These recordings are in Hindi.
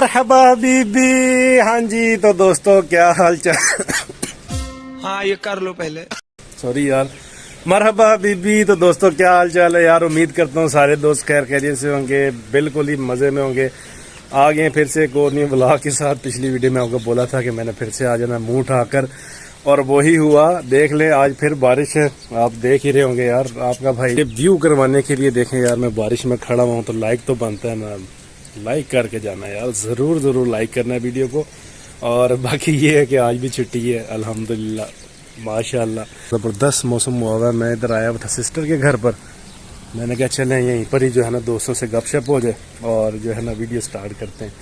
मरहबा बीबी। हाँ जी, तो दोस्तों क्या हाल चाल। हाँ ये कर लो पहले। सॉरी यार। मरहबा बीबी। तो दोस्तों क्या हाल चाल है यार। उम्मीद करता हूँ सारे दोस्त खैर खैरियत से होंगे, बिल्कुल ही मजे में होंगे। आ गए फिर से एक और न्यू व्लॉग के साथ। पिछली वीडियो में आपको बोला था कि मैंने फिर से आ जाना मुंह उठाकर, और वही हुआ। देख ले आज फिर बारिश है, आप देख ही रहे होंगे यार। आपका भाई व्यू करवाने के लिए देखें यार, मैं बारिश में खड़ा हुआ हूँ तो लाइक तो बनता है ना, लाइक करके जाना यार, जरूर लाइक करना है वीडियो को। और बाकी ये है कि आज भी छुट्टी है अल्हम्दुलिल्लाह माशाल्लाह, जबरदस्त मौसम हुआ हुआ है। मैं इधर आया हुआ था सिस्टर के घर पर, मैंने कहा चलें यहीं पर ही जो है ना दोस्तों से गपशप हो जाए और जो है ना वीडियो स्टार्ट करते हैं।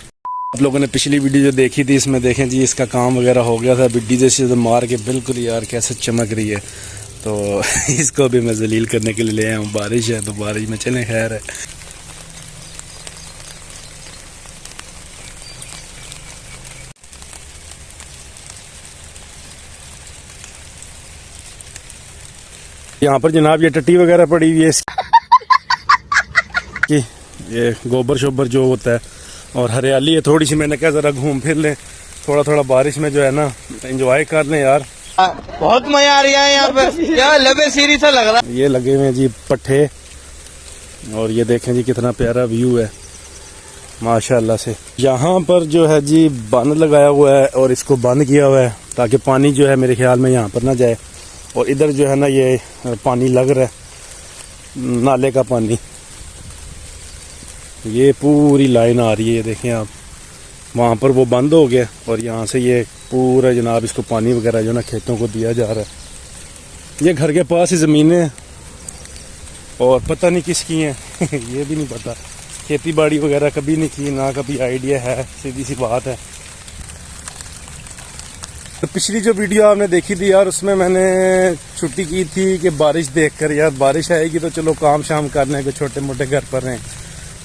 आप लोगों ने पिछली वीडियो जो देखी थी इसमें देखें जी, इसका काम वगैरह हो गया था बिड्डी जैसे तो मार के, बिल्कुल यार कैसे चमक रही है। तो इसको भी मैं जलील करने के लिए ले आया हूँ। बारिश है तो बारिश में चलें, खैर है। यहाँ पर जनाब ये टट्टी वगैरह पड़ी हुई है कि ये गोबर शोबर जो होता है, और हरियाली है थोड़ी सी। मैंने कहा जरा घूम फिर लें, थोड़ा बारिश में जो है ना एंजॉय कर लें यार। बहुत मजा आ रहा है यहाँ पे, क्या लबे सीरी सा लग रहा है। ये लगे हुए हैं जी पट्टे, और ये देखें जी कितना प्यारा व्यू है माशाल्लाह से। यहाँ पर जो है जी बंद लगाया हुआ है, और इसको बंद किया हुआ है ताकि पानी जो है मेरे ख्याल में यहाँ पर ना जाए। और इधर जो है ना ये पानी लग रहा है, नाले का पानी, ये पूरी लाइन आ रही है। ये देखें आप, वहाँ पर वो बंद हो गया और यहाँ से ये पूरा जनाब इसको पानी वगैरह जो ना खेतों को दिया जा रहा है। ये घर के पास ही ज़मीनें हैं और पता नहीं किसकी हैं ये भी नहीं पता। खेती बाड़ी वगैरह कभी नहीं की, ना कभी आइडिया है, सीधी सी बात है। तो पिछली जो वीडियो आपने देखी थी यार, उसमें मैंने छुट्टी की थी कि बारिश देखकर यार बारिश आएगी तो चलो काम शाम करने को छोटे मोटे घर पर रहें।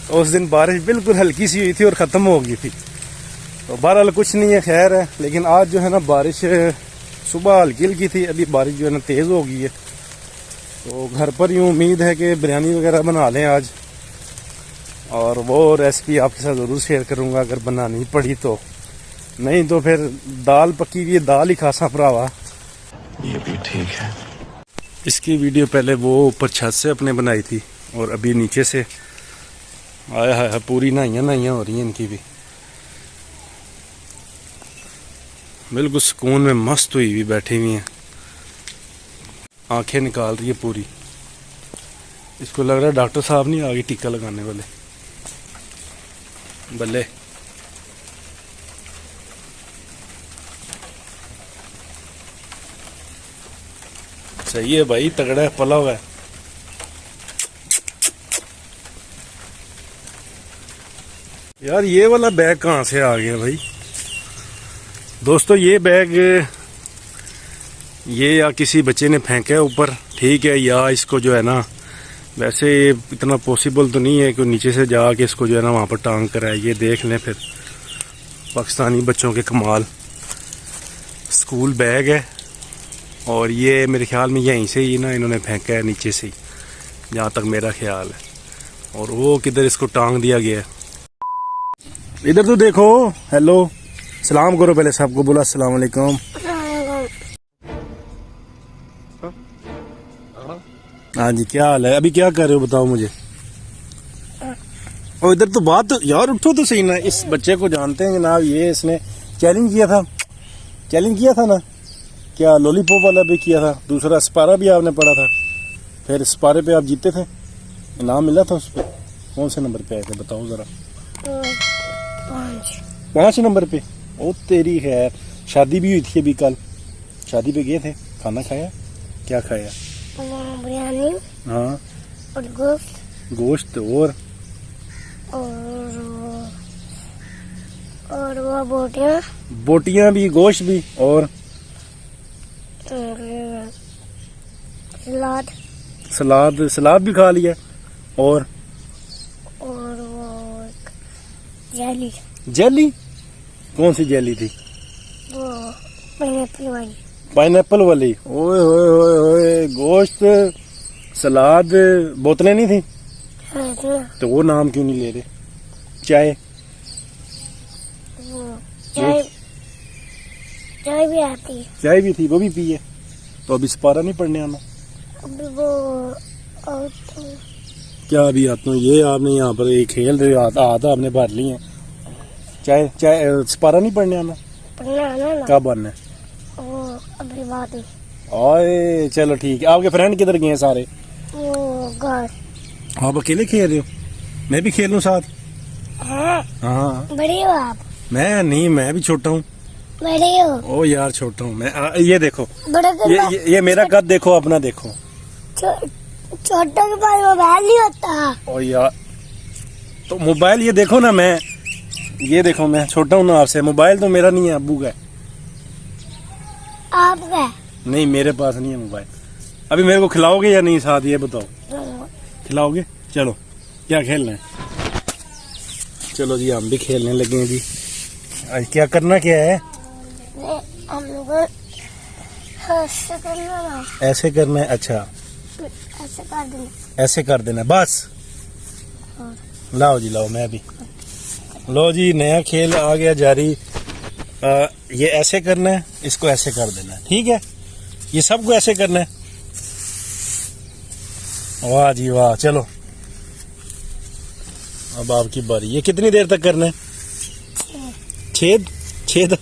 तो उस दिन बारिश बिल्कुल हल्की सी हुई थी और ख़त्म हो गई थी। तो बहरहाल कुछ नहीं है, खैर है। लेकिन आज जो है ना बारिश सुबह हल्की हल्की थी, अभी बारिश जो है ना तेज़ हो गई है। तो घर पर यूँ उम्मीद है कि बिरयानी वगैरह बना लें आज, और वो रेसिपी आपके साथ ज़रूर शेयर करूँगा अगर बनानी पड़ी तो। नहीं तो फिर दाल पकी हुई दाल ही खासा भरावा। ये भी ठीक है। इसकी वीडियो पहले वो ऊपर छत से अपने बनाई थी, और अभी नीचे से आया है। पूरी नहाइयाँ हो रही हैं इनकी भी, बिल्कुल सुकून में मस्त हुई हुई बैठी हुई हैं, आंखें निकाल रही है पूरी। इसको लग रहा है डॉक्टर साहब नहीं आगे टीका लगाने वाले। बल्ले सही है भाई, तगड़ा है, पला हुआ है। यार ये वाला बैग कहाँ से आ गया भाई। दोस्तों ये बैग ये या किसी बच्चे ने फेंका है ऊपर, ठीक है, या इसको जो है ना, वैसे इतना पॉसिबल तो नहीं है कि नीचे से जाके इसको जो है ना वहाँ पर टांग कर आए। ये देख लें फिर, पाकिस्तानी बच्चों के कमाल। स्कूल बैग है, और ये मेरे ख्याल में यहीं से ही ना इन्होंने फेंका है, नीचे से ही, जहाँ तक मेरा ख्याल है। और वो किधर इसको टांग दिया गया है। इधर तो देखो, हेलो सलाम करो पहले, सबको बोला अस्सलाम वालेकुम। हाँ जी, क्या हाल है, अभी क्या कर रहे हो बताओ मुझे। और इधर तो बात तो यार, उठो तो सही ना। इस बच्चे को जानते हैं जनाब, ये इसने चैलेंज किया था ना, क्या लॉलीपॉप वाला भी किया था, दूसरा स्पारा भी आपने पढ़ा था, फिर स्पारे पे आप जीते थे, इनाम मिला था उस पर। कौन से नंबर पे आए थे बताओ जरा। 5 नंबर पे। ओ तेरी खैर, शादी भी हुई थी अभी कल, शादी पे गए थे, खाना खाया, क्या खाया? बिरयानी। हाँ, और गोश्त और वो बोटियां भी, गोश्त भी, और सलाद भी खा लिया, और वो जेली। कौन सी जेली थी? वो पाइनएप्पल वाली। ओए होए होए होए, गोश्त, सलाद, बोतलें नहीं थी? हाँ, तो वो नाम क्यों नहीं ले रहे? चाय चाय चाय भी आती है। चाय भी थी, वो भी पी है। तो अभी सिपारा नहीं पढ़ने आना? अभी वो और तो क्या अभी आता हूँ? ये आपने यहाँ पर एक खेल रहे आता आपने भर ली है। चाय चाय सिपारा नहीं पढ़ने आना? पढ़ना आना ना। कब आना है? वो अभी बाद में ओए चलो ठीक है। आपके फ्रेंड किधर गए हैं सारे? वो घर आप अकेले खेल रहे हो? मैं भी खेलूं साथ? हाँ। हाँ। बड़े हो आप? मैं नहीं, मैं भी छोटा हूँ। बड़े हो? ओ यार छोटा हूँ मैं। ये देखो, बड़े के पास ये मेरा कद देखो, अपना देखो। छोटों के पास मोबाइल नहीं होता। ओ यार, तो मोबाइल ये देखो ना, मैं ये देखो, मैं छोटा हूँ ना आपसे। मोबाइल तो मेरा नहीं है, अब्बू का है। आपका? नहीं, मेरे पास नहीं है मोबाइल। अभी मेरे को खिलाओगे या नहीं साथ, ये बताओ। खिलाओगे? चलो, क्या खेलना है? चलो जी, हम भी खेलने लगे हैं जी। आज क्या करना क्या है? हम लोग ऐसे करना ना, ऐसे करना है? अच्छा, ऐसे कर देना। ऐसे कर देना बस। लाओ जी, लाओ, मैं भी। लो जी, नया खेल आ गया जारी। ये ऐसे करना है, इसको ऐसे कर देना है, ठीक है? ये सबको ऐसे करना है। वाह जी वाह, चलो अब आपकी बारी। ये कितनी देर तक करना है? छेद छेद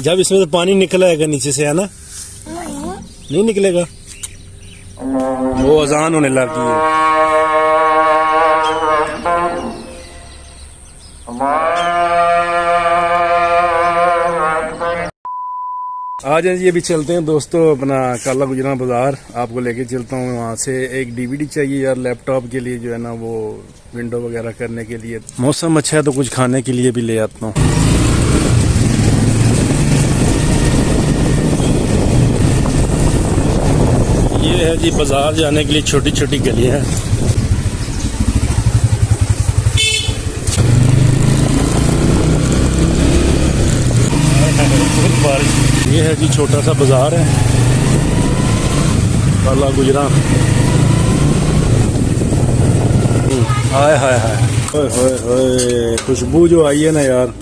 जब इसमें तो पानी निकल आएगा नीचे से, है ना? नहीं निकलेगा? वो अजान होने लगी है। आज जी अभी चलते हैं दोस्तों अपना काला गुजरा बाजार। आपको लेके चलता हूँ वहाँ से। एक डीवीडी चाहिए यार लैपटॉप के लिए, जो है ना वो विंडो वगैरह करने के लिए। मौसम अच्छा है तो कुछ खाने के लिए भी ले आता हूँ। ये है जी बाजार जाने के लिए छोटी छोटी गलियाँ हैं। ये है जी छोटा सा बाजार है काला गुजरा। हाय हाय हाय, ओए होए होए, खुशबू जो आई है ना यार।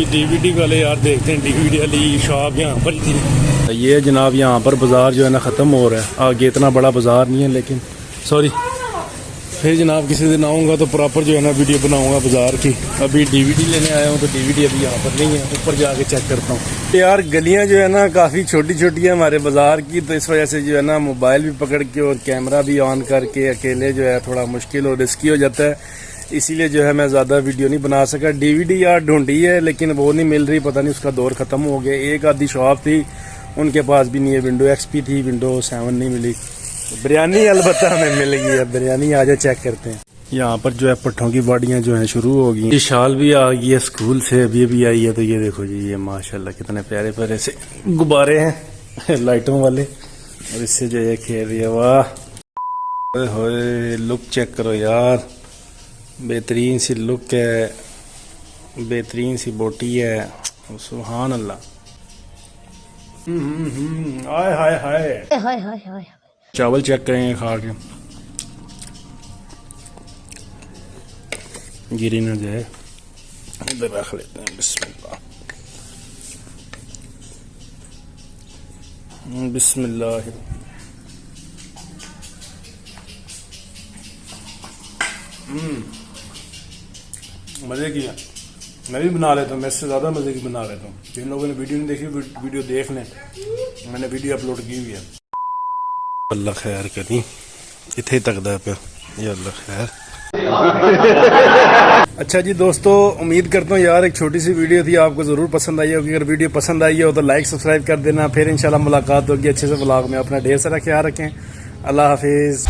डीवीडी वाले यार देखते हैं, डीवीडी वाली शॉप यहाँ पर थी। ये जनाब यहाँ पर बाजार जो है ना ख़त्म हो रहा है। आगे इतना बड़ा बाजार नहीं है, लेकिन सॉरी, फिर जनाब किसी दिन आऊँगा तो प्रॉपर जो है ना वीडियो बनाऊँगा बाजार की। अभी डीवीडी लेने आया हूँ तो डीवीडी अभी यहाँ पर नहीं है, ऊपर जाके चेक करता हूँ। यार गलियाँ जो है ना काफ़ी छोटी छोटी है हमारे बाजार की, तो इस वजह से जो है ना मोबाइल भी पकड़ के और कैमरा भी ऑन करके अकेले जो है थोड़ा मुश्किल और रिस्की हो जाता है। इसीलिए जो है मैं ज़्यादा वीडियो नहीं बना सका। डीवीडी यार ढूंढी है लेकिन वो नहीं मिल रही, पता नहीं उसका दौर ख़त्म हो गया। एक आधी शॉप थी उनके पास भी नहीं है। विंडो एक्सपी थी, विंडो 7 नहीं मिली। बिरयानी अलबत्ता हमें मिल गई है। बिरयानी आजा चेक करते हैं। यहाँ पर जो है पट्ठों की बाड़ियाँ जो हैं शुरू हो गई। ये शाल भी आ गई है स्कूल से, अभी भी आई है। तो ये देखो जी, ये माशाल्लाह कितने प्यारे प्यारे से गुब्बारे हैं लाइटों वाले, और इससे जो है खेल रही है। वाह होए, लुक चेक करो यार, बेहतरीन सी लुक है, बेहतरीन सी बोटी है। सुभान अल्लाह। हाय हाय हाय हाय हाय हाय। चावल चेक करेंगे खा के, गिरी ना जाए। इधर रख लेते हैं। बिस्मिल्लाह बिस्मिल्लाह। मज़े की है। मैं भी बना लेता हूँ, मैं इससे ज़्यादा मज़े की बना लेता हूँ। जिन लोगों ने वीडियो नहीं देखी वीडियो देख लें, मैंने वीडियो अपलोड की हुई है। अल्लाह खैर करी, इतने तकदा पे ये अल्लाह खैर। अच्छा जी दोस्तों, उम्मीद करता हूँ यार एक छोटी सी वीडियो थी, आपको ज़रूर पसंद आई होगी। अगर वीडियो पसंद आई हो तो लाइक सब्सक्राइब कर देना। फिर इंशाल्लाह मुलाकात होगी अच्छे से व्लॉग में। अपना ढेर सारा ख्याल रखें। अल्लाह हाफिज़।